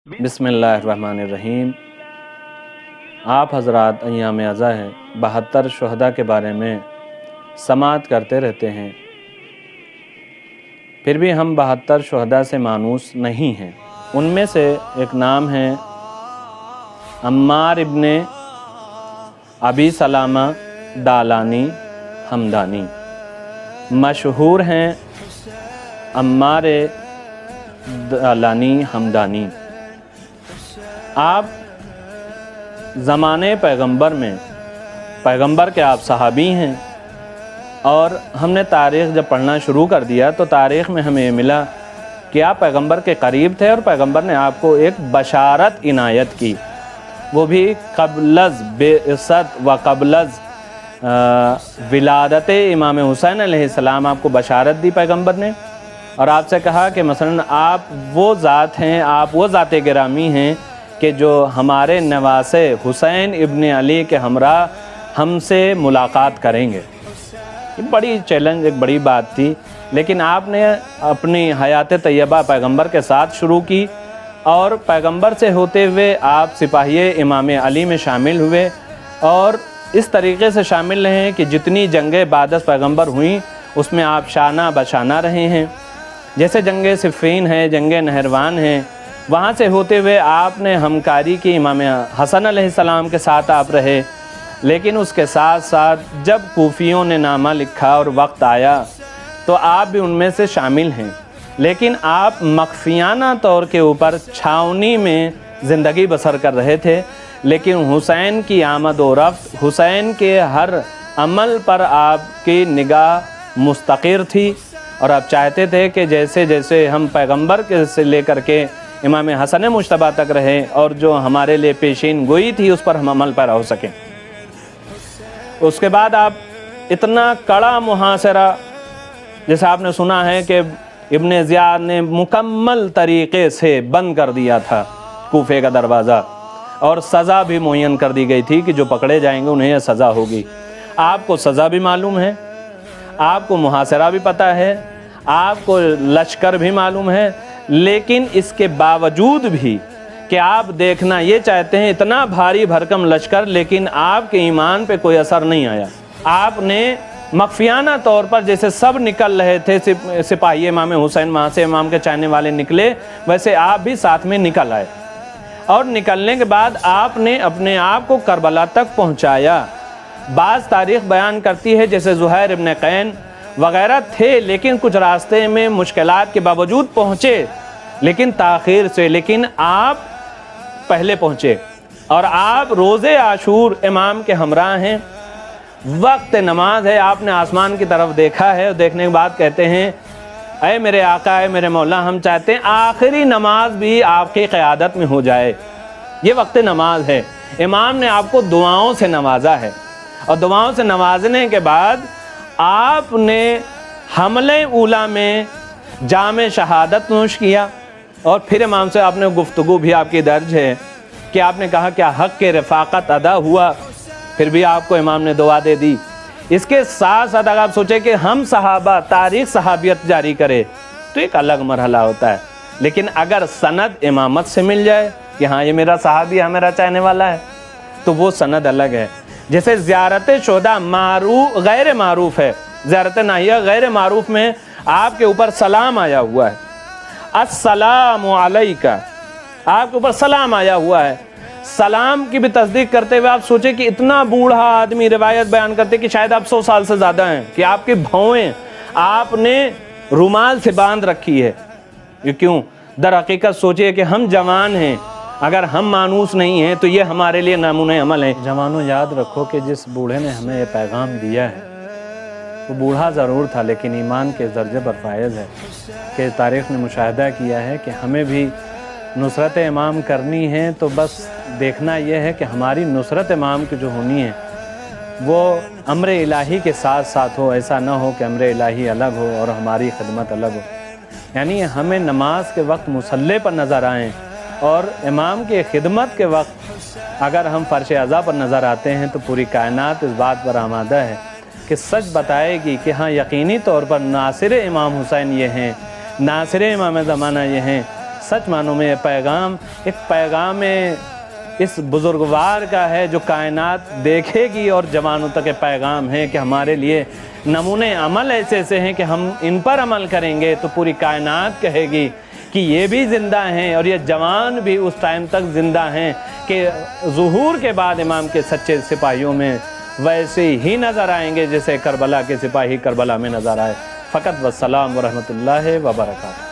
बिस्मिल्लाहिर्रहमानिर्रहीम। आप हज़रात अय्याम अज़ा है 72 शुहदा के बारे में समाअत करते रहते हैं, फिर भी हम 72 शुहदा से मानूस नहीं हैं। उनमें से एक नाम है अम्मार इब्ने अबी सलामा दालानी हमदानी। मशहूर हैं अम्मार दालानी हमदानी। आप ज़माने पैगंबर में पैगंबर के आप सहाबी हैं, और हमने तारीख़ जब पढ़ना शुरू कर दिया तो तारीख़ में हमें मिला कि आप पैगंबर के करीब थे और पैगंबर ने आपको एक बशारत इनायत की, वो भी क़ब्लज़ बेइस्सत व क़ब्लज़ विलादत इमाम हुसैन अलैहिस्सलाम आपको बशारत दी पैगंबर ने, और आपसे कहा कि मसलन आप वो ज़ात हैं, आप वो ज़ात गिरामी हैं कि जो हमारे नवासे हुसैन इब्न अली के हमरा हमसे मुलाकात करेंगे। ये बड़ी चैलेंज, एक बड़ी बात थी, लेकिन आपने अपनी हयात तैयबा पैगंबर के साथ शुरू की और पैगंबर से होते हुए आप सिपाही इमाम अली में शामिल हुए, और इस तरीक़े से शामिल रहे कि जितनी जंगें बादस पैगंबर हुई उसमें आप शाना बशाना रहे हैं। जैसे जंग सिफ़ीन है, जंग नहरवान है, वहाँ से होते हुए आपने हमकारी की इमाम हसन अलैहिस्सलाम के साथ आप रहे, लेकिन उसके साथ साथ जब कूफियों ने नामा लिखा और वक्त आया तो आप भी उनमें से शामिल हैं, लेकिन आप मख्फियाना तौर के ऊपर छावनी में ज़िंदगी बसर कर रहे थे। लेकिन हुसैन की आमद व रफ्त, हुसैन के हर अमल पर आपकी निगाह मुस्तक़िर थी, और आप चाहते थे कि जैसे जैसे हम पैगंबर के से लेकर के इमाम हसन मुश्तबा तक रहे और जो हमारे लिए पेशीन गोई थी उस पर हम अमल पैरा हो सकें। उसके बाद आप इतना कड़ा मुहासरा, जैसे आपने सुना है कि इब्न ज़ियाद ने मुकम्मल तरीक़े से बंद कर दिया था कूफे का दरवाज़ा, और सज़ा भी मुय्यन कर दी गई थी कि जो पकड़े जाएंगे उन्हें यह सज़ा होगी। आपको सज़ा भी मालूम है, आपको मुहासरा भी पता है, आपको लश्कर भी मालूम है, लेकिन इसके बावजूद भी कि आप देखना ये चाहते हैं इतना भारी भरकम लश्कर, लेकिन आपके ईमान पे कोई असर नहीं आया। आपने मख्फियाना तौर पर जैसे सब निकल रहे थे, सिपाही इमाम हुसैन वहाँ से इमाम के चाहने वाले निकले, वैसे आप भी साथ में निकल आए, और निकलने के बाद आपने अपने आप को करबला तक पहुँचाया। बाज़ तारीख़ बयान करती है जैसे ज़ुहैर इब्न कैन वग़ैरह थे, लेकिन कुछ रास्ते में मुश्किलात के बावजूद पहुँचे, लेकिन ताख़ीर से, लेकिन आप पहले पहुँचे, और आप रोज़े आशूर इमाम के हमरा हैं। वक्त नमाज है, आपने आसमान की तरफ देखा है, और देखने के बाद कहते हैं ऐ मेरे आका, ऐ मेरे मौला, हम चाहते हैं आखिरी नमाज भी आपकी क़यादत में हो जाए। ये वक्त नमाज है। इमाम ने आपको दुआओं से नवाजा है, और दुआओं से नवाजने के बाद आपने हमले ऊला में जाम शहादत नोश किया, और फिर इमाम से आपने गुफ्तगू भी आपकी दर्ज है कि आपने कहा क्या हक़ के रफ़ाक़त अदा हुआ, फिर भी आपको इमाम ने दुआ दे दी। इसके साथ साथ अगर आप सोचें कि हम सहाबा तारीख़ सहाबियत जारी करें तो एक अलग मरहला होता है, लेकिन अगर सनद इमामत से मिल जाए कि हाँ ये मेरा सहाबी है, मेरा चाहने वाला है, तो वो सनद अलग है। जैसे ज़ियारत शुहदा गैर मारूफ़ है, ज़ियारत नाहिया गैर मारूफ़ में आपके ऊपर सलाम आया हुआ है, अस्सलामु अलैका, आपके ऊपर सलाम आया हुआ है। सलाम की भी तस्दीक करते हुए आप सोचें कि इतना बूढ़ा आदमी रिवायत बयान करते कि शायद आप 100 साल से ज़्यादा हैं, कि आपकी भौएं आपने रुमाल से बांध रखी है। ये क्यों? दर हकीकत सोचिए कि हम जवान हैं, अगर हम मानूस नहीं हैं तो ये हमारे लिए नामूने अमल है। जवानों, याद रखो कि जिस बूढ़े ने हमें ये पैगाम दिया है वो बूढ़ा ज़रूर था, लेकिन ईमान के दर्जे पर फायज़ है कि तारीख़ ने मुशाहिदा किया है कि हमें भी नुसरत इमाम करनी है, तो बस देखना यह है कि हमारी नुसरत इमाम की जो होनी है वो अम्र इलाही के साथ साथ हो। ऐसा ना हो कि अम्र इलाही अलग हो और हमारी खिदमत अलग हो। यानी हमें नमाज के वक्त मुसल्ले पर नज़र आएँ, और इमाम की खिदमत के वक्त अगर हम फ़र्श अज़ा पर नज़र आते हैं तो पूरी कायनात इस बात पर आमादा है कि सच बताएगी कि हाँ यकीनी तौर पर नासिर इमाम हुसैन ये हैं, नासिर इमाम ज़माना ये हैं, سچ معنوں میں یہ پیغام ایک پیغام اس بزرگوار کا ہے جو کائنات دیکھے گی، اور جوانوں تک یہ پیغام ہے کہ ہمارے لیے نمونے عمل ایسے ایسے ہیں کہ ہم ان پر عمل کریں گے تو پوری کائنات کہے گی کہ یہ بھی زندہ ہیں، اور یہ جوان بھی اس ٹائم تک زندہ ہیں کہ ظہور کے بعد امام کے سچے سپاہیوں میں ویسے ہی نظر آئیں گے جیسے کربلا کے سپاہی کربلا میں نظر آئے۔ فقط والسلام ورحمۃ اللہ وبرکاتہ۔